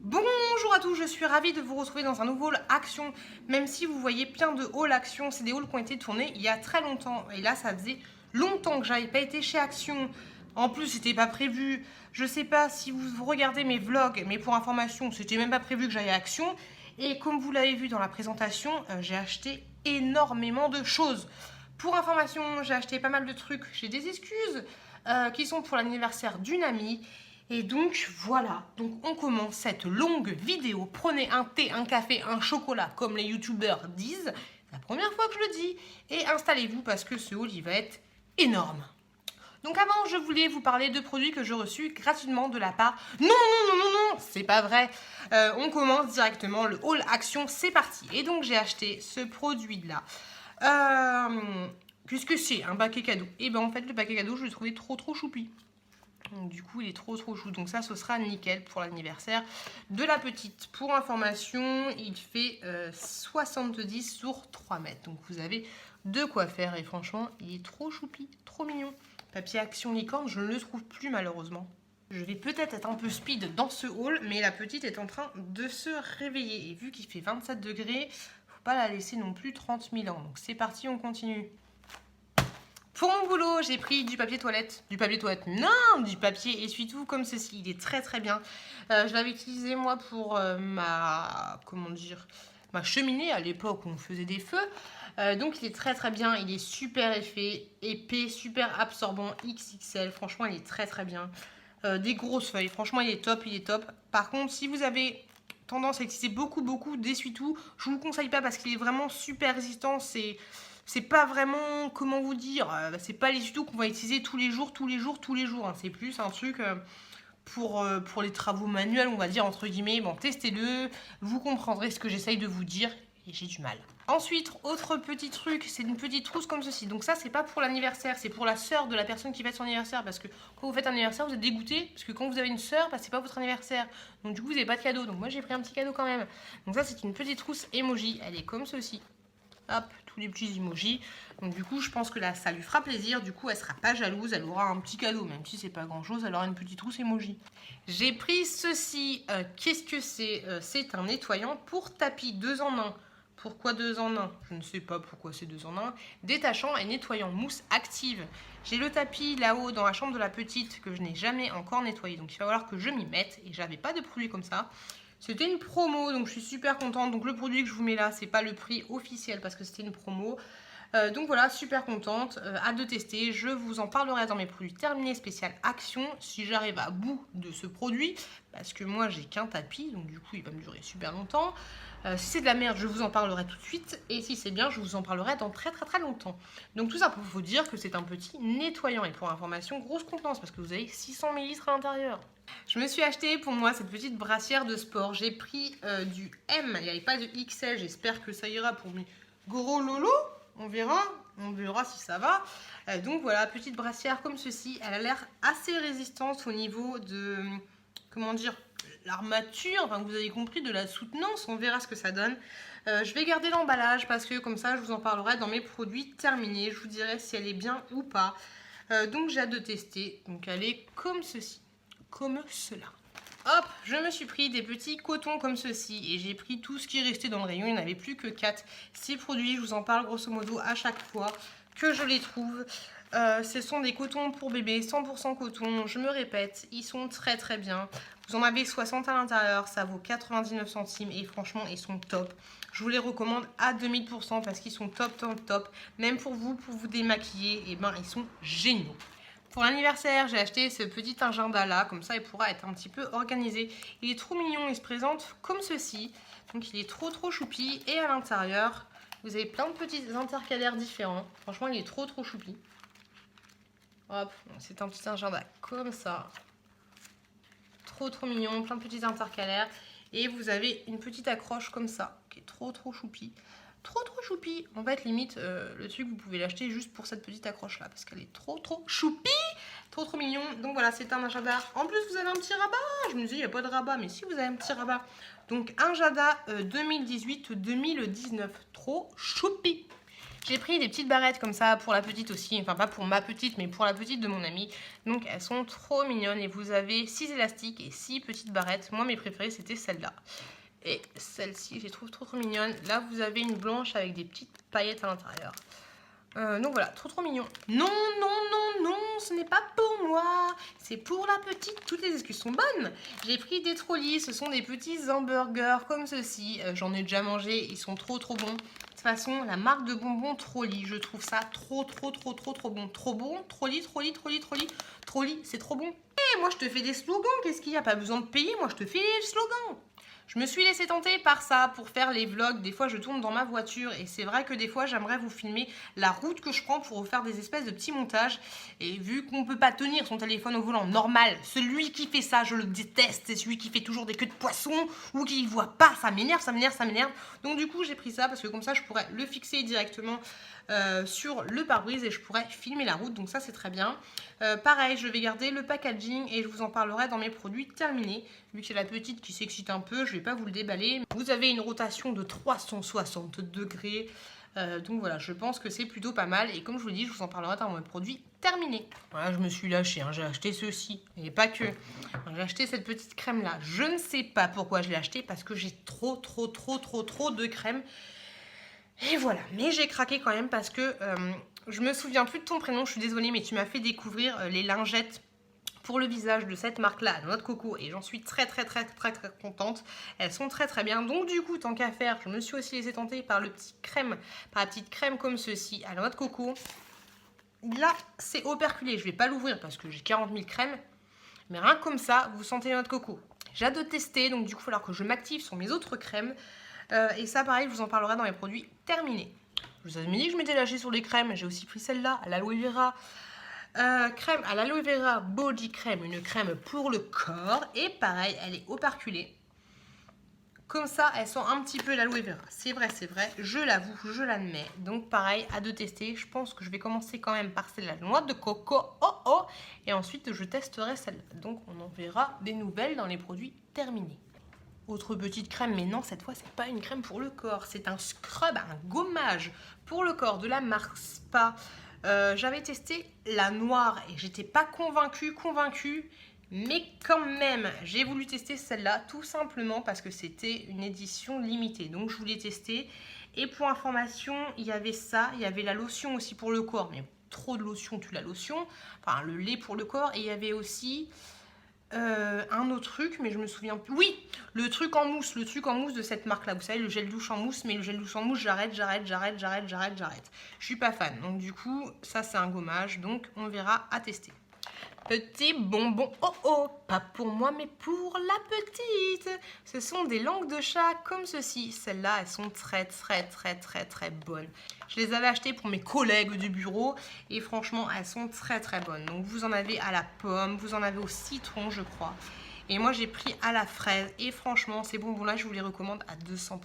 Bonjour à tous, je suis ravie de vous retrouver dans un nouveau haul action. Même si vous voyez plein de hauls action, c'est des hauls qui ont été tournés il y a très longtemps. Et là, ça faisait longtemps que j'avais pas été chez Action. En plus, c'était pas prévu. Je sais pas si vous regardez mes vlogs, mais pour information, c'était même pas prévu que j'aille à Action. Et comme vous l'avez vu dans la présentation, j'ai acheté énormément de choses. Pour information, j'ai acheté pas mal de trucs. J'ai des excuses qui sont pour l'anniversaire d'une amie. Et donc voilà, donc on commence cette longue vidéo. Prenez un thé, un café, un chocolat, comme les youtubeurs disent. C'est la première fois que je le dis. Et installez-vous parce que ce haul, il va être énorme. Donc avant, je voulais vous parler de produits que j'ai reçus gratuitement de la part... Non, c'est pas vrai. On commence directement, le haul action, c'est parti. Et donc j'ai acheté ce produit-là. Qu'est-ce que c'est? Un paquet cadeau. Et ben en fait, le paquet cadeau, je l'ai trouvé trop choupi. Donc, du coup, il est trop chou. Donc ça, ce sera nickel pour l'anniversaire de la petite. Pour information, il fait 70 sur 3 mètres. Donc vous avez de quoi faire. Et franchement, il est trop choupi, trop mignon. Papier Action Licorne, je ne le trouve plus malheureusement. Je vais peut-être être un peu speed dans ce haul, mais la petite est en train de se réveiller. Et vu qu'il fait 27 degrés, faut pas la laisser non plus 30 000 ans. Donc c'est parti, on continue. Pour mon boulot, j'ai pris du papier toilette. Du papier toilette, non, du papier essuie-tout comme ceci. Il est très bien. Je l'avais utilisé moi pour ma cheminée à l'époque où on faisait des feux. Donc il est très bien. Il est super épais, super absorbant, XXL. Franchement, il est très bien. Des grosses feuilles. Franchement, il est top. Par contre, si vous avez tendance à utiliser beaucoup d'essuie-tout, je vous le conseille pas parce qu'il est vraiment super résistant. C'est pas vraiment, comment vous dire, c'est pas l'essuie-tout qu'on va utiliser tous les jours. Hein. C'est plus un truc pour les travaux manuels, on va dire, entre guillemets. Bon, testez-le, vous comprendrez ce que j'essaye de vous dire et j'ai du mal. Ensuite, autre petit truc, c'est une petite trousse comme ceci. Donc ça, c'est pas pour l'anniversaire, c'est pour la sœur de la personne qui fête son anniversaire. Parce que quand vous faites un anniversaire, vous êtes dégoûté. Parce que quand vous avez une sœur, bah, c'est pas votre anniversaire. Donc du coup, vous n'avez pas de cadeau. Donc moi, j'ai pris un petit cadeau quand même. Donc ça, c'est une petite trousse emoji. Elle est comme ceci. Hop, tous les petits emojis. Donc du coup, je pense que là, ça lui fera plaisir. Du coup, elle sera pas jalouse. Elle aura un petit cadeau, même si c'est pas grand chose. Elle aura une petite trousse emoji. J'ai pris ceci. Qu'est-ce que c'est? C'est un nettoyant pour tapis 2 en 1. Pourquoi 2 en 1? Je ne sais pas pourquoi c'est 2 en 1. Détachant et nettoyant mousse active. J'ai le tapis là-haut dans la chambre de la petite que je n'ai jamais encore nettoyé. Donc il va falloir que je m'y mette. Et j'avais pas de produit comme ça. C'était une promo, donc je suis super contente. Donc le produit que je vous mets là, c'est pas le prix officiel parce que c'était une promo. Donc voilà, super contente, hâte de tester. Je vous en parlerai dans mes produits terminés spécial Action si j'arrive à bout de ce produit. Parce que moi, j'ai qu'un tapis, donc du coup, il va me durer super longtemps. Si c'est de la merde, je vous en parlerai tout de suite. Et si c'est bien, je vous en parlerai dans très longtemps. Donc tout ça pour vous dire que c'est un petit nettoyant. Et pour information, grosse contenance parce que vous avez 600 ml à l'intérieur. Je me suis acheté pour moi cette petite brassière de sport. J'ai pris du M, il n'y avait pas de XL. J'espère que ça ira pour mes gros lolos. On verra si ça va. Donc voilà, petite brassière comme ceci. Elle a l'air assez résistante au niveau de, comment dire, l'armature. Enfin, vous avez compris, de la soutenance. On verra ce que ça donne. Je vais garder l'emballage parce que comme ça, je vous en parlerai dans mes produits terminés. Je vous dirai si elle est bien ou pas. Donc j'ai hâte de tester. Donc elle est comme ceci. Comme cela. Hop, je me suis pris des petits cotons comme ceci et j'ai pris tout ce qui restait dans le rayon, il n'y en avait plus que 4. Ces produits, je vous en parle grosso modo à chaque fois que je les trouve. Ce sont des cotons pour bébé, 100% coton, je me répète, ils sont très bien. Vous en avez 60 à l'intérieur, ça vaut 99 centimes et franchement, ils sont top. Je vous les recommande à 2000% parce qu'ils sont top. Même pour vous démaquiller, et ben ils sont géniaux. Pour l'anniversaire, j'ai acheté ce petit agenda là, comme ça il pourra être un petit peu organisé. Il est trop mignon, il se présente comme ceci. Donc il est trop choupi. Et à l'intérieur, vous avez plein de petits intercalaires différents. Franchement, il est trop choupi. Hop, c'est un petit agenda comme ça. Trop mignon, plein de petits intercalaires. Et vous avez une petite accroche comme ça, qui est trop choupi. Trop choupi. En fait, limite, le truc, vous pouvez l'acheter juste pour cette petite accroche là, parce qu'elle est trop choupi. Trop mignon. Donc voilà, c'est un agenda. En plus, vous avez un petit rabat. Je me disais, il n'y a pas de rabat, mais si, vous avez un petit rabat. Donc, un agenda 2018-2019. Trop choupi. J'ai pris des petites barrettes comme ça pour la petite aussi, enfin pas pour ma petite mais pour la petite de mon amie. Donc elles sont trop mignonnes et vous avez 6 élastiques et 6 petites barrettes. Moi mes préférées c'était celle-là. Et celle-ci je les trouve trop mignonnes. Là vous avez une blanche avec des petites paillettes à l'intérieur. Donc voilà, trop mignon. Non, non, non, non, ce n'est pas pour moi. C'est pour la petite. Toutes les excuses sont bonnes. J'ai pris des trollis. Ce sont des petits hamburgers comme ceci. J'en ai déjà mangé. Ils sont trop bons. De toute façon, la marque de bonbons Trolli, je trouve ça trop bon. Trop bon. Trolli, c'est trop bon. Et moi, je te fais des slogans. Qu'est-ce qu'il y a? Pas besoin de payer. Moi, je te fais les slogans. Je me suis laissée tenter par ça pour faire les vlogs. Des fois, je tourne dans ma voiture et c'est vrai que des fois, j'aimerais vous filmer la route que je prends pour vous faire des espèces de petits montages. Et vu qu'on ne peut pas tenir son téléphone au volant normal, celui qui fait ça, je le déteste. C'est celui qui fait toujours des queues de poisson ou qui ne voit pas. Ça m'énerve. Donc du coup, j'ai pris ça parce que comme ça, je pourrais le fixer directement sur le pare-brise et je pourrais filmer la route. Donc ça, c'est très bien. Pareil, je vais garder le packaging et je vous en parlerai dans mes produits terminés. Vu que c'est la petite qui s'excite un peu, je ne vais pas vous le déballer. Vous avez une rotation de 360 degrés. Donc voilà, je pense que c'est plutôt pas mal. Et comme je vous le dis, je vous en parlerai dans mes produits terminés. Voilà, je me suis lâchée. Hein, j'ai acheté ceci. Et pas que. J'ai acheté cette petite crème-là. Je ne sais pas pourquoi je l'ai acheté. Parce que j'ai trop de crème. Et voilà, mais j'ai craqué quand même parce que je me souviens plus de ton prénom, je suis désolée, mais tu m'as fait découvrir les lingettes pour le visage de cette marque-là, Noix de Coco, et j'en suis très contente. Elles sont très bien, donc du coup, tant qu'à faire, je me suis aussi laissée tenter par la petite crème comme ceci, à la Noix de Coco. Là, c'est operculé, je vais pas l'ouvrir parce que j'ai 40 000 crèmes, mais rien comme ça, vous sentez la Noix de Coco. J'ai hâte de tester, donc du coup, il va falloir que je m'active sur mes autres crèmes. Et ça, pareil, je vous en parlerai dans mes produits terminés. Je vous avais dit que je m'étais lâchée sur les crèmes. J'ai aussi pris celle-là, à l'aloe vera. Crème à l'aloe vera body crème, une crème pour le corps. Et pareil, elle est operculée. Comme ça, elle sent un petit peu l'aloe vera. C'est vrai, je l'avoue, je l'admets. Donc pareil, à de tester. Je pense que je vais commencer quand même par celle-là, noix de coco. Et ensuite, je testerai celle-là. Donc on en verra des nouvelles dans les produits terminés. Autre petite crème, mais non, cette fois, c'est pas une crème pour le corps. C'est un scrub, un gommage pour le corps de la marque Spa. J'avais testé la noire et j'étais pas convaincue. Mais quand même, j'ai voulu tester celle-là tout simplement parce que c'était une édition limitée. Donc, je voulais tester. Et pour information, il y avait ça. Il y avait la lotion aussi pour le corps. Mais trop de lotion tue la lotion. Enfin, le lait pour le corps. Et il y avait aussi... un autre truc, mais je me souviens plus. Oui, le truc en mousse de cette marque-là. Vous savez, le gel douche en mousse, mais le gel douche en mousse, j'arrête. Je suis pas fan. Donc du coup, ça c'est un gommage. Donc on verra à tester. Petit bonbon, pas pour moi mais pour la petite. Ce sont des langues de chat comme ceci. Celles-là, elles sont très bonnes. Je les avais achetées pour mes collègues du bureau et franchement, elles sont très bonnes. Donc vous en avez à la pomme, vous en avez au citron, je crois. Et moi, j'ai pris à la fraise et franchement, ces bonbons-là, je vous les recommande à 200%.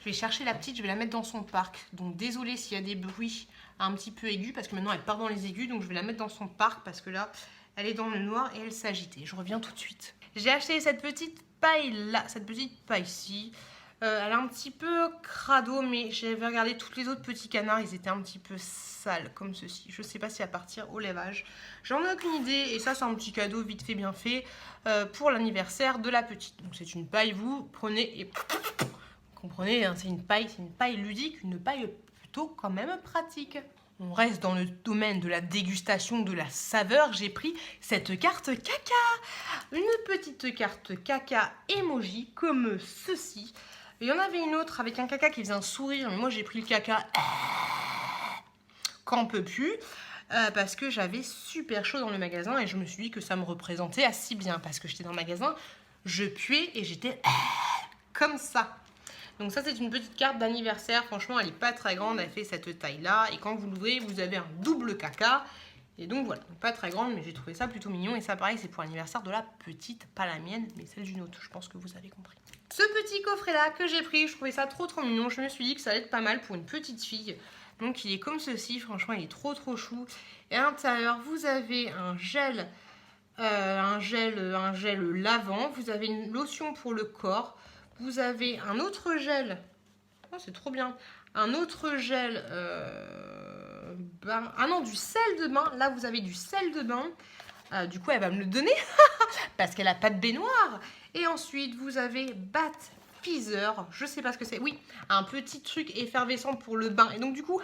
Je vais chercher la petite, je vais la mettre dans son parc. Donc désolée s'il y a des bruits un petit peu aigus parce que maintenant elle part dans les aigus. Donc je vais la mettre dans son parc parce que là, elle est dans le noir et elle s'agite. Et je reviens tout de suite. J'ai acheté cette petite paille là, cette petite paille-ci. Elle est un petit peu crado, mais j'avais regardé tous les autres petits canards, ils étaient un petit peu sales comme ceci. Je sais pas si à partir au lavage. J'en ai aucune idée et ça c'est un petit cadeau vite fait bien fait pour l'anniversaire de la petite. Donc c'est une paille, vous prenez et vous comprenez, hein, c'est une paille ludique, une paille plutôt quand même pratique. On reste dans le domaine de la dégustation, de la saveur. J'ai pris cette carte caca. Une petite carte caca emoji comme ceci. Il y en avait une autre avec un caca qui faisait un sourire. Mais moi, j'ai pris le caca qu'en peut plus. Parce que j'avais super chaud dans le magasin. Et je me suis dit que ça me représentait assez bien. Parce que j'étais dans le magasin, je puais et j'étais comme ça. Donc ça, c'est une petite carte d'anniversaire. Franchement, elle n'est pas très grande. Elle fait cette taille-là. Et quand vous l'ouvrez, vous avez un double caca. Et donc voilà, pas très grande, mais j'ai trouvé ça plutôt mignon. Et ça, pareil, c'est pour l'anniversaire de la petite, pas la mienne, mais celle d'une autre. Je pense que vous avez compris. Ce petit coffret-là que j'ai pris, je trouvais ça trop mignon. Je me suis dit que ça allait être pas mal pour une petite fille. Donc il est comme ceci. Franchement, il est trop chou. Et à l'intérieur, vous avez un gel lavant. Vous avez une lotion pour le corps. Vous avez un autre gel Oh, c'est trop bien. Un autre gel, bain. Ah non, du sel de bain. Là, vous avez du sel de bain. Du coup, elle va me le donner parce qu'elle a pas de baignoire. Et ensuite, vous avez Bat Fizzer. Je sais pas ce que c'est. Oui, un petit truc effervescent pour le bain. Et donc, du coup,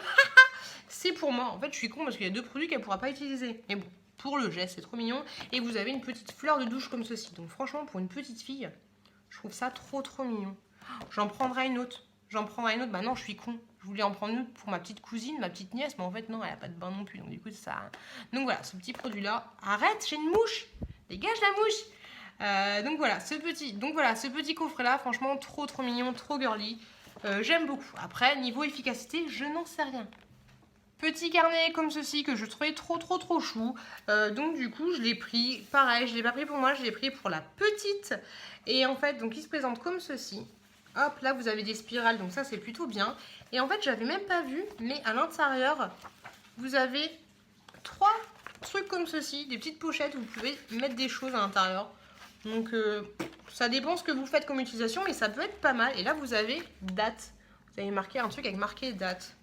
c'est pour moi. En fait, je suis con parce qu'il y a 2 produits qu'elle pourra pas utiliser. Mais bon, pour le geste, c'est trop mignon. Et vous avez une petite fleur de douche comme ceci. Donc, franchement, pour une petite fille, je trouve ça trop mignon. J'en prendrai une autre. Bah non, je suis con. Je voulais en prendre une pour ma petite cousine, ma petite nièce, mais en fait, non, elle a pas de bain non plus. Donc, du coup, ça. Donc, voilà, ce petit produit-là. Arrête, j'ai une mouche. Dégage la mouche. Donc, voilà, ce petit coffret-là, franchement, trop mignon, trop girly. J'aime beaucoup. Après, niveau efficacité, je n'en sais rien. Petit carnet comme ceci que je trouvais trop chou. Donc du coup je l'ai pris, pareil, je l'ai pas pris pour moi, je l'ai pris pour la petite. Et en fait, donc il se présente comme ceci. Hop, là vous avez des spirales, donc ça c'est plutôt bien. Et en fait, j'avais même pas vu, mais à l'intérieur, vous avez 3 trucs comme ceci, des petites pochettes où vous pouvez mettre des choses à l'intérieur. Donc ça dépend ce que vous faites comme utilisation, mais ça peut être pas mal. Et là vous avez date. Vous avez marqué un truc avec marqué date.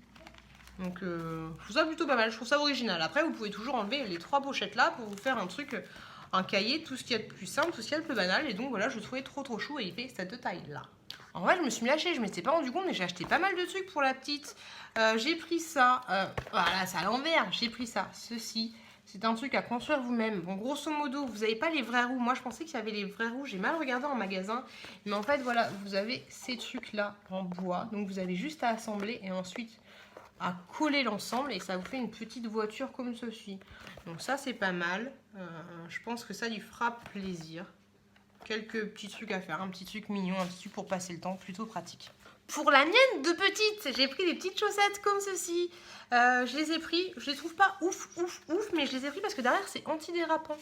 Donc je trouve ça plutôt pas mal, je trouve ça original. Après vous pouvez toujours enlever les 3 pochettes là pour vous faire un truc, un cahier, tout ce qu'il y a de plus simple, tout ce qu'il y a de plus banal. Et donc voilà, je le trouvais trop chou et il fait cette taille là. En vrai je me suis lâchée, je m'étais pas rendu compte mais j'ai acheté pas mal de trucs pour la petite. J'ai pris ça, voilà c'est à l'envers, j'ai pris ça, ceci. C'est un truc à construire vous-même. Bon, grosso modo, vous n'avez pas les vrais roues. Moi, je pensais qu'il y avait les vrais roues. J'ai mal regardé en magasin. Mais en fait, voilà, vous avez ces trucs-là en bois. Donc, vous avez juste à assembler et ensuite à coller l'ensemble. Et ça vous fait une petite voiture comme ceci. Donc, ça, c'est pas mal. Je pense que ça lui fera plaisir. Quelques petits trucs à faire. Un petit truc mignon, un petit truc pour passer le temps. Plutôt pratique. Pour la mienne de petite, j'ai pris des petites chaussettes comme ceci. Je les ai pris, je les trouve pas ouf, mais je les ai pris parce que derrière c'est antidérapant.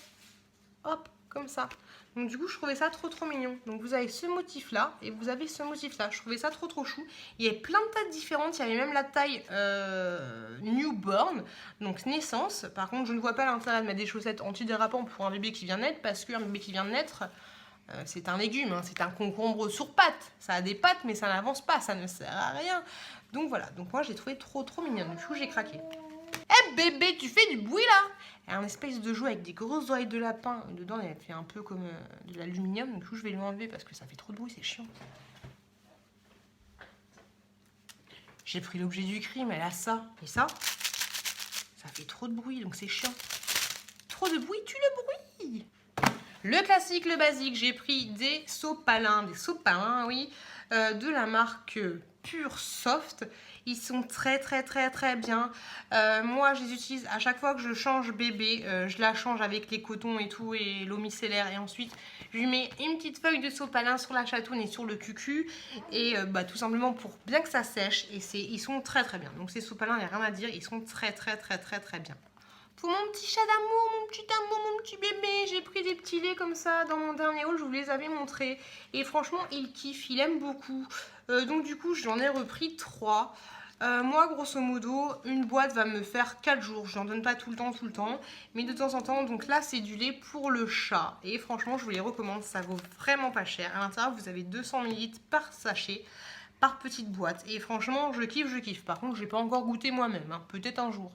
Hop, comme ça. Donc du coup, je trouvais ça trop mignon. Donc vous avez ce motif-là et vous avez ce motif-là. Je trouvais ça trop chou. Il y avait plein de tailles différentes. Il y avait même la taille newborn, donc naissance. Par contre, je ne vois pas l'intérêt de mettre des chaussettes antidérapantes pour un bébé qui vient de naître parce qu'un bébé qui vient de naître... c'est un légume, hein, c'est un concombre sur pattes. Ça a des pattes, mais ça n'avance pas, ça ne sert à rien. Donc voilà, donc moi j'ai trouvé trop mignonne. Du coup, j'ai craqué. Eh bébé, tu fais du bruit là! Elle a un espèce de jouet avec des grosses oreilles de lapin. Dedans, elle fait un peu comme de l'aluminium. Du coup, je vais l'enlever parce que ça fait trop de bruit, c'est chiant. J'ai pris l'objet du crime, elle a ça. Et ça fait trop de bruit, donc c'est chiant. Trop de bruit, tue le bruit! Le classique, le basique, j'ai pris des sopalins, oui, de la marque Pure Soft. Ils sont très bien. Moi, je les utilise à chaque fois que je change bébé. Je la change avec les cotons et tout et l'eau micellaire. Et ensuite, je lui mets une petite feuille de sopalin sur la chatoune et sur le cucu. Et tout simplement pour bien que ça sèche. Et ils sont très bien. Donc ces sopalins, il n'y a rien à dire. Ils sont très bien. Pour mon petit chat d'amour, mon petit bébé, j'ai pris des petits laits comme ça dans mon dernier haul, je vous les avais montrés. Et franchement, il kiffe, il aime beaucoup. Donc du coup, j'en ai repris 3. Moi, grosso modo, une boîte va me faire 4 jours. Je n'en donne pas tout le temps, mais de temps en temps. Donc là, c'est du lait pour le chat. Et franchement, je vous les recommande, ça vaut vraiment pas cher. À l'intérieur, vous avez 200 ml par sachet, par petite boîte. Et franchement, je kiffe. Par contre, je n'ai pas encore goûté moi-même, hein. Peut-être un jour.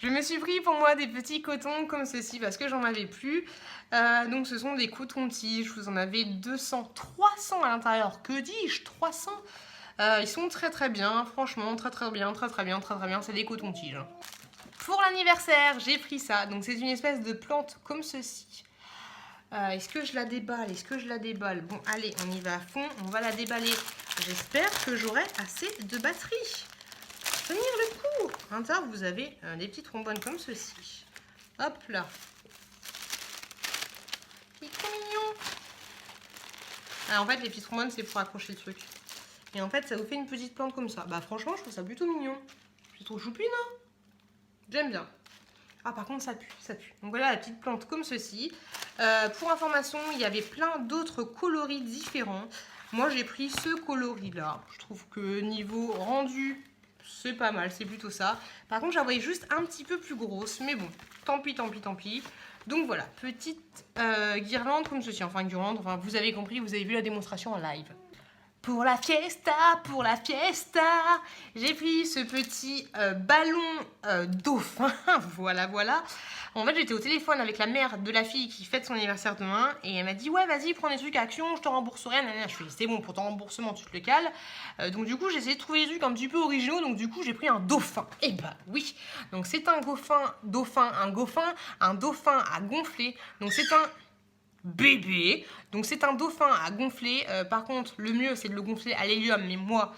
Je me suis pris pour moi des petits cotons comme ceci parce que j'en avais plus. Donc ce sont des cotons-tiges, vous en avez 200, 300 à l'intérieur. Que dis-je, 300 ils sont très bien, franchement, très bien. C'est des cotons-tiges. Pour l'anniversaire, j'ai pris ça. Donc c'est une espèce de plante comme ceci. Est-ce que je la déballe? Bon, allez, on y va à fond. On va la déballer. J'espère que j'aurai assez de batterie. Tenir le coup. À l'intérieur, vous avez des petites trombones comme ceci. Hop là. Il est trop mignon. Alors, en fait, les petites trombones, c'est pour accrocher le truc. Et en fait, ça vous fait une petite plante comme ça. Bah, franchement, je trouve ça plutôt mignon. C'est trop choupine, hein. J'aime bien. Ah, par contre, ça pue. Donc, voilà la petite plante comme ceci. Pour information, il y avait plein d'autres coloris différents. Moi, j'ai pris ce coloris-là. Je trouve que niveau rendu... c'est pas mal, c'est plutôt ça. Par contre, j'en voyais juste un petit peu plus grosse, mais bon, tant pis, tant pis, tant pis. Donc voilà, petite guirlande comme ceci, enfin guirlande, enfin vous avez compris, vous avez vu la démonstration en live. Pour la fiesta, j'ai pris ce petit ballon dauphin, voilà, voilà. En fait, j'étais au téléphone avec la mère de la fille qui fête son anniversaire demain et elle m'a dit ouais, vas-y, prends des trucs à Action, je te rembourserai. Je fais c'est bon, pour ton remboursement, tu te le cales. Donc du coup, j'ai essayé de trouver des trucs un petit peu originaux, donc du coup, j'ai pris un dauphin. Et bah oui, donc c'est un dauphin à gonfler. Donc c'est un bébé. Donc c'est un dauphin à gonfler. Par contre, le mieux c'est de le gonfler à l'hélium, mais moi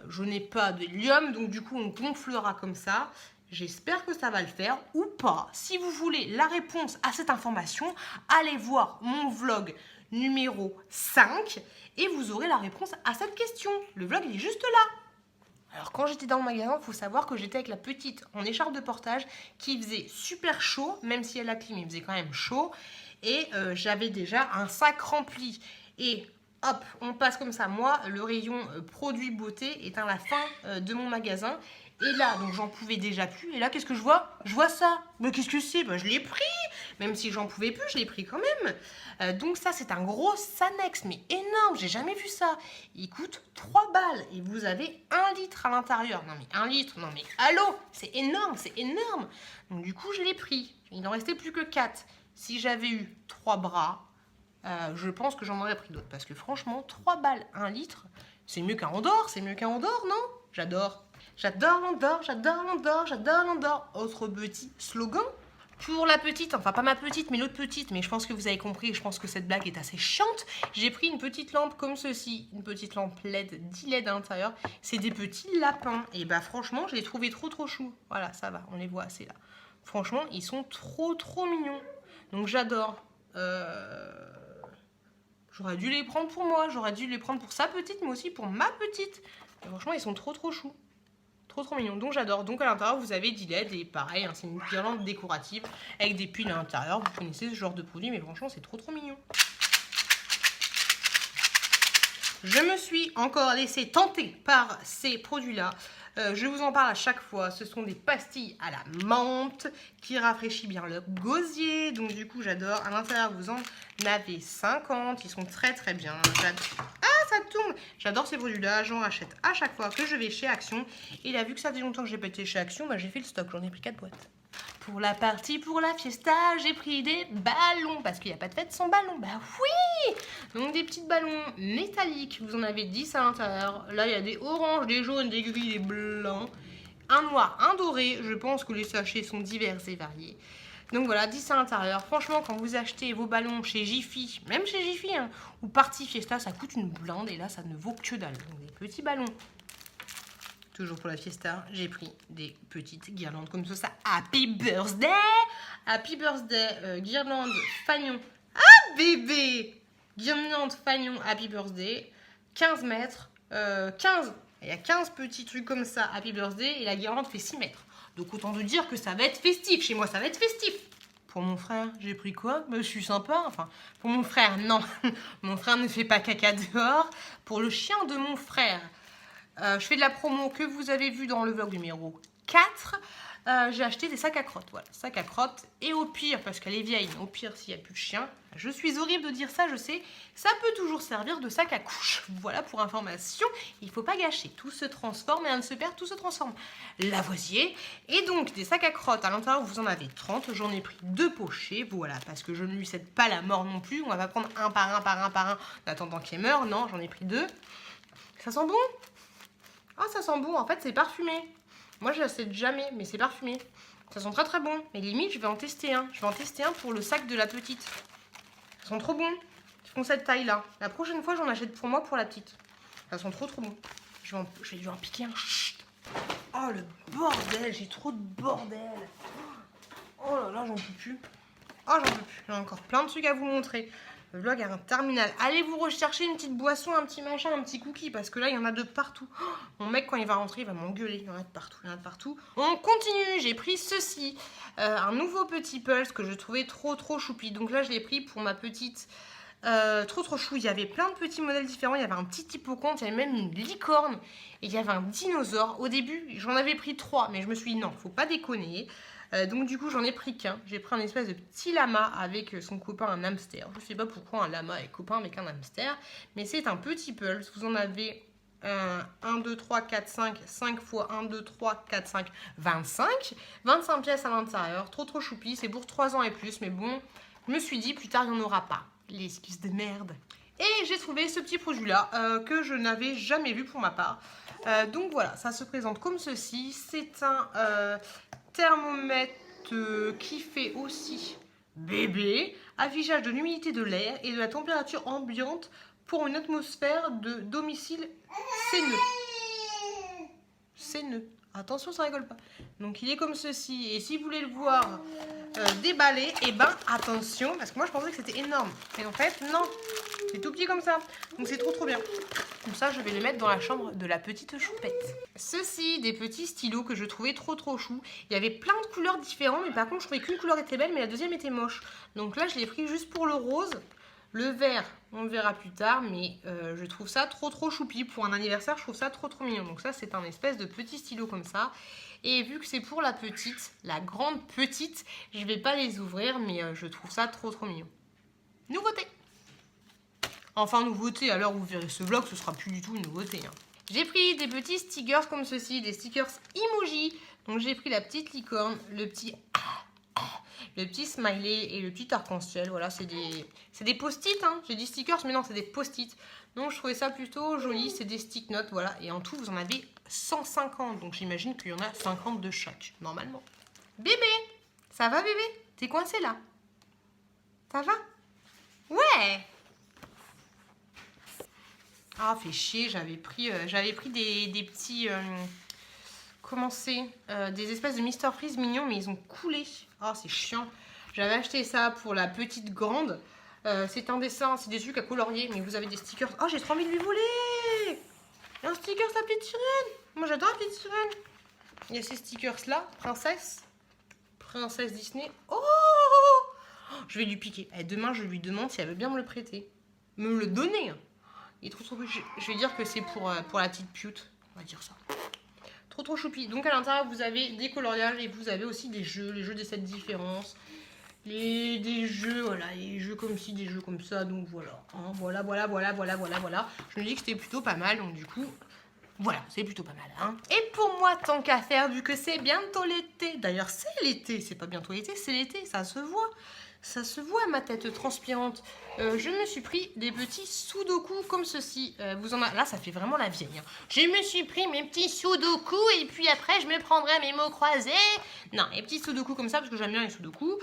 je n'ai pas d'hélium, donc du coup on gonflera comme ça. J'espère que ça va le faire ou pas. Si vous voulez la réponse à cette information, allez voir mon vlog numéro 5 et vous aurez la réponse à cette question. Le vlog il est juste là. Alors quand j'étais dans le magasin, il faut savoir que j'étais avec la petite en écharpe de portage qui faisait super chaud, même si elle a clim, il faisait quand même chaud. Et j'avais déjà un sac rempli. Et hop, on passe comme ça. Moi, le rayon produits beauté est à la fin de mon magasin. Et là, donc j'en pouvais déjà plus. Et là, qu'est-ce que je vois? Je vois ça. Mais qu'est-ce que c'est? Je l'ai pris. Même si j'en pouvais plus, je l'ai pris quand même. Donc ça, c'est un gros Sanex, mais énorme. J'ai jamais vu ça. Il coûte 3 balles. Et vous avez 1 litre à l'intérieur. Non mais 1 litre, non mais allô, c'est énorme, c'est énorme. Donc du coup, je l'ai pris. Il n'en restait plus que 4. Si j'avais eu 3 bras, je pense que j'en aurais pris d'autres. Parce que franchement, 3 balles, 1 litre, c'est mieux qu'un Andorre. C'est mieux qu'un Andorre, non? J'adore. J'adore l'Andorre, j'adore l'Andorre, j'adore l'Andorre. Autre petit slogan. Pour la petite, enfin pas ma petite, mais l'autre petite, mais je pense que vous avez compris, je pense que cette blague est assez chiante. J'ai pris une petite lampe comme ceci, une petite lampe LED, 10 LED à l'intérieur. C'est des petits lapins. Et bah franchement, je les trouvais trop chou. Voilà, ça va, on les voit assez là. Franchement, ils sont trop mignons. Donc j'adore. J'aurais dû les prendre pour moi, j'aurais dû les prendre pour sa petite, mais aussi pour ma petite. Et franchement, ils sont trop choux. Trop mignons. Donc j'adore. Donc à l'intérieur, vous avez 10 LED et pareil, hein, c'est une guirlande décorative avec des piles à l'intérieur. Vous connaissez ce genre de produit, mais franchement, c'est trop mignon. Je me suis encore laissé tenter par ces produits-là. Je vous en parle à chaque fois. Ce sont des pastilles à la menthe qui rafraîchit bien le gosier. Donc du coup, j'adore. À l'intérieur, vous en avez 50. Ils sont très bien. Ah, ça tombe. J'adore ces produits-là. J'en rachète à chaque fois que je vais chez Action. Et là, vu que ça fait longtemps que j'ai pas été chez Action, j'ai fait le stock. J'en ai pris 4 boîtes. Pour la fiesta, j'ai pris des ballons. Parce qu'il n'y a pas de fête sans ballon. Bah oui! Donc des petits ballons métalliques. Vous en avez 10 à l'intérieur. Là, il y a des oranges, des jaunes, des gris, des blancs. Un noir, un doré. Je pense que les sachets sont divers et variés. Donc voilà, 10 à l'intérieur. Franchement, quand vous achetez vos ballons chez Jiffy, même chez Jiffy, hein, ou Party Fiesta, ça coûte une blinde. Et là, ça ne vaut que dalle. Donc des petits ballons. Toujours pour la fiesta, j'ai pris des petites guirlandes comme ça. Happy birthday! Happy birthday, guirlande fagnon. Ah bébé! Guirlande fagnon, happy birthday. 15 mètres. 15. Il y a 15 petits trucs comme ça, happy birthday. Et la guirlande fait 6 mètres. Donc autant de dire que ça va être festif. Chez moi, ça va être festif. Pour mon frère, j'ai pris quoi? Je suis sympa. Enfin, pour mon frère, non. Mon frère ne fait pas caca dehors. Pour le chien de mon frère, je fais de la promo que vous avez vu dans le vlog numéro 4. J'ai acheté des sacs à crottes. Voilà, sacs à crottes. Et au pire, parce qu'elle est vieille, mais au pire, s'il n'y a plus de chien, je suis horrible de dire ça, je sais, ça peut toujours servir de sac à couche. Voilà pour information, il ne faut pas gâcher. Tout se transforme et un ne se perd, tout se transforme. Lavoisier. Et donc, des sacs à crottes, à l'intérieur, vous en avez 30. J'en ai pris 2 pochés. Voilà, parce que je ne lui cède pas la mort non plus. On va pas prendre un par un, en attendant qu'il meure. Non, j'en ai pris 2. Ça sent bon? Ah, ça sent bon. En fait, c'est parfumé. Moi, je l'achète jamais, mais c'est parfumé. Ça sent très bon. Mais limite, je vais en tester un. Je vais en tester un pour le sac de la petite. Ça sent trop bon. Ils font cette taille-là. La prochaine fois, j'en achète pour moi, pour la petite. Ça sent trop bon. Je vais lui en piquer un. Chut. Oh, le bordel. J'ai trop de bordel. Oh là là, j'en peux plus. Oh, j'en peux plus. J'ai encore plein de trucs à vous montrer. Le vlog est un terminal. Allez vous rechercher une petite boisson, un petit machin, un petit cookie. Parce que là, il y en a de partout. Oh, mon mec, quand il va rentrer, il va m'engueuler. Il y en a de partout, il y en a de partout. On continue. J'ai pris ceci. Un nouveau petit Pulse que je trouvais trop choupi. Donc là, je l'ai pris pour ma petite Trop chou, il y avait plein de petits modèles différents, il y avait un petit hippocampe, il y avait même une licorne, et il y avait un dinosaure. Au début, j'en avais pris 3, mais je me suis dit non, faut pas déconner. Donc du coup, j'en ai pris qu'un. J'ai pris un espèce de petit lama avec son copain, un hamster. Je sais pas pourquoi un lama est copain avec un hamster, mais c'est un petit pulse. Vous en avez 1, 2, 3, 4, 5 fois 1, 2, 3, 4, 5, 25. 25 pièces à l'intérieur, trop choupi, c'est pour 3 ans et plus, mais bon, je me suis dit plus tard, il n'y en aura pas. Les excuses de merde. Et j'ai trouvé ce petit produit-là que je n'avais jamais vu pour ma part. Donc voilà, ça se présente comme ceci. C'est un thermomètre qui fait aussi bébé. Affichage de l'humidité de l'air et de la température ambiante pour une atmosphère de domicile saineux. Saineux. Attention, ça rigole pas. Donc il est comme ceci. Et si vous voulez le voir déballé, et ben attention, parce que moi je pensais que c'était énorme. Et en fait, non. C'est tout petit comme ça. Donc c'est trop bien. Comme ça, je vais le mettre dans la chambre de la petite choupette. Ceci, des petits stylos que je trouvais trop chou. Il y avait plein de couleurs différentes, mais par contre, je trouvais qu'une couleur était belle, mais la deuxième était moche. Donc là, je l'ai pris juste pour le rose. Le vert, on le verra plus tard, mais je trouve ça trop choupi. Pour un anniversaire, je trouve ça trop mignon. Donc ça, c'est un espèce de petit stylo comme ça. Et vu que c'est pour la petite, la grande petite, je vais pas les ouvrir, mais je trouve ça trop mignon. Nouveauté. Enfin, nouveauté, à l'heure où vous verrez ce vlog, ce sera plus du tout une nouveauté. Hein. J'ai pris des petits stickers comme ceci, des stickers emoji. Donc j'ai pris la petite licorne, le petit smiley et le petit arc-en-ciel. Voilà, c'est des post-it. Hein. J'ai dit stickers, mais non, c'est des post-it. Donc je trouvais ça plutôt joli. C'est des stick notes, voilà. Et en tout, vous en avez 150. Donc j'imagine qu'il y en a 50 de chaque, normalement. Bébé, ça va bébé? T'es coincé là? Ça va? Ouais. Ah, fait chier, j'avais pris des petits... comment c'est des espèces de Mr Freeze mignons, mais ils ont coulé. Ah, c'est chiant. J'avais acheté ça pour la petite grande. C'est un dessin, c'est des trucs à colorier, mais vous avez des stickers. Oh, j'ai trop envie de lui voler. Il y a un sticker, la petite sirène. Moi, j'adore la petite sirène. Il y a ces stickers-là, princesse Disney. Oh, je vais lui piquer. Et demain, je lui demande si elle veut bien me le prêter. Me le donner. Il est trop je vais dire que c'est pour la petite pute. On va dire ça. Trop choupi. Donc à l'intérieur, vous avez des coloriages et vous avez aussi des jeux. Les jeux des 7 différences. Des jeux, voilà. Les jeux comme ci, des jeux comme ça. Donc voilà. Hein, voilà. Je me dis que c'était plutôt pas mal. Donc du coup, voilà, c'est plutôt pas mal. Hein. Et pour moi, tant qu'à faire, vu que c'est bientôt l'été. D'ailleurs, c'est l'été. C'est pas bientôt l'été, c'est l'été. Ça se voit. Ça se voit, ma tête transpirante. Je me suis pris des petits sudoku comme ceci. Là, ça fait vraiment la vieille. Hein. Je me suis pris mes petits sudoku et puis après, je me prendrai mes mots croisés. Non, les petits sudoku comme ça parce que j'aime bien les sudoku.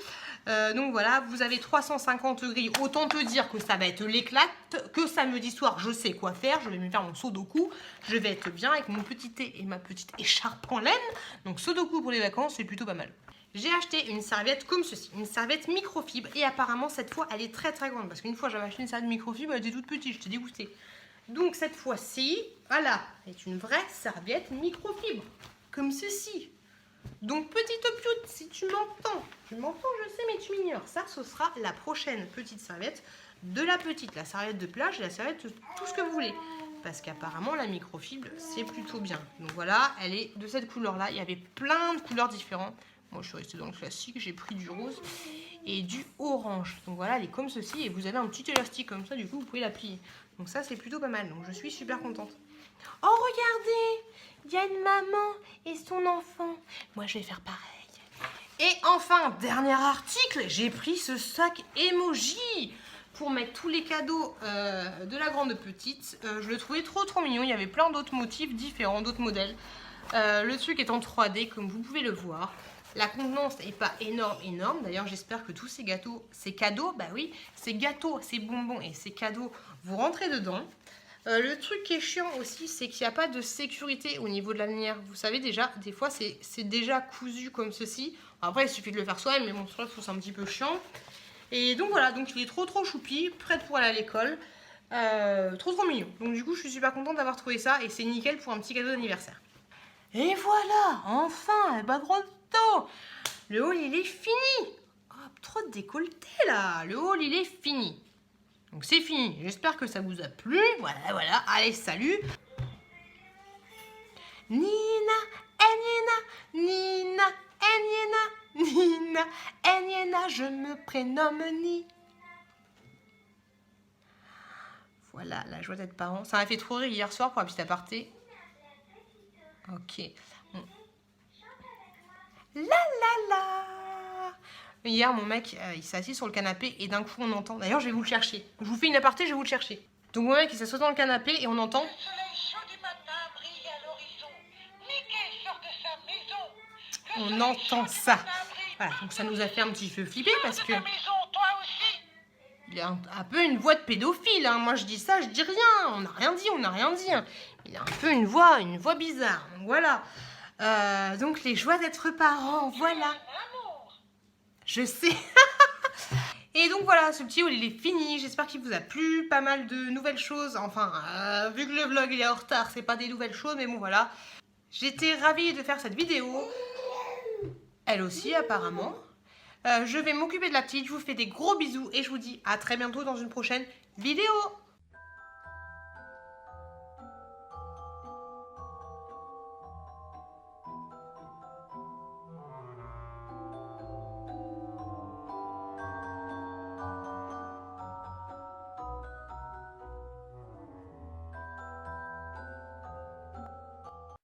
Donc voilà, vous avez 350 grilles. Autant te dire que ça va être l'éclate. Que samedi soir, je sais quoi faire. Je vais me faire mon sudoku. Je vais être bien avec mon petit thé et ma petite écharpe en laine. Donc sudoku pour les vacances, c'est plutôt pas mal. J'ai acheté une serviette comme ceci, une serviette microfibre et apparemment cette fois elle est très grande parce qu'une fois j'avais acheté une serviette microfibre, elle était toute petite, j'étais dégoûtée. Donc cette fois-ci, voilà, c'est une vraie serviette microfibre, comme ceci. Donc petite pioute, si tu m'entends, je sais mais tu m'ignores, ça ce sera la prochaine petite serviette de la petite, la serviette de plage et la serviette tout ce que vous voulez. Parce qu'apparemment la microfibre c'est plutôt bien. Donc voilà, elle est de cette couleur là, il y avait plein de couleurs différentes. Moi, je suis restée dans le classique, j'ai pris du rose et du orange. Donc voilà, elle est comme ceci et vous avez un petit élastique comme ça, du coup, vous pouvez la plier. Donc ça, c'est plutôt pas mal. Donc je suis super contente. Oh, regardez, il y a une maman et son enfant. Moi, je vais faire pareil. Et enfin, dernier article, j'ai pris ce sac emoji pour mettre tous les cadeaux de la grande petite. Je le trouvais trop mignon. Il y avait plein d'autres motifs différents, d'autres modèles. Le truc est en 3D, comme vous pouvez le voir. La contenance n'est pas énorme. D'ailleurs, j'espère que tous ces cadeaux, bah oui, ces gâteaux, ces bonbons et ces cadeaux, vous rentrez dedans. Le truc qui est chiant aussi, c'est qu'il n'y a pas de sécurité au niveau de la lumière. Vous savez déjà, des fois, c'est déjà cousu comme ceci. Après, il suffit de le faire soi-même, mais bon, c'est un petit peu chiant. Et donc voilà, donc il est trop choupi, prête pour aller à l'école. Trop mignon. Donc du coup, je suis super contente d'avoir trouvé ça et c'est nickel pour un petit cadeau d'anniversaire. Et voilà, enfin, bah gros temps. Le haul, il est fini. Oh, trop de décolleté là. Le haul, il est fini. Donc c'est fini. J'espère que ça vous a plu. Voilà, voilà. Allez, salut. Nina, Nina, Nina, Nina, je me prénomme Ni. Voilà, la joie d'être parent. Ça m'a fait trop rire hier soir pour la petite aparté. Ok. La. Hier, mon mec, il s'est assis sur le canapé et d'un coup, on entend... D'ailleurs, je vais vous le chercher. Je vous fais une aparté, je vais vous le chercher. Donc, mon mec, il s'assoit dans le canapé et on entend... Le soleil chaud du matin brille à l'horizon. Mickey sort de sa maison. On entend ça. Voilà, donc ça nous a fait un petit peu flipper parce que... Il a un peu une voix de pédophile, hein. Moi je dis ça, je dis rien. On n'a rien dit, on n'a rien dit. Hein. Il a un peu une voix bizarre. Donc voilà. Donc les joies d'être parent, voilà. Je sais. Et donc voilà, ce petit haul il est fini. J'espère qu'il vous a plu. Pas mal de nouvelles choses. Enfin, vu que le vlog il est en retard, c'est pas des nouvelles choses, mais bon voilà. J'étais ravie de faire cette vidéo. Elle aussi apparemment. Je vais m'occuper de la petite, je vous fais des gros bisous et je vous dis à très bientôt dans une prochaine vidéo.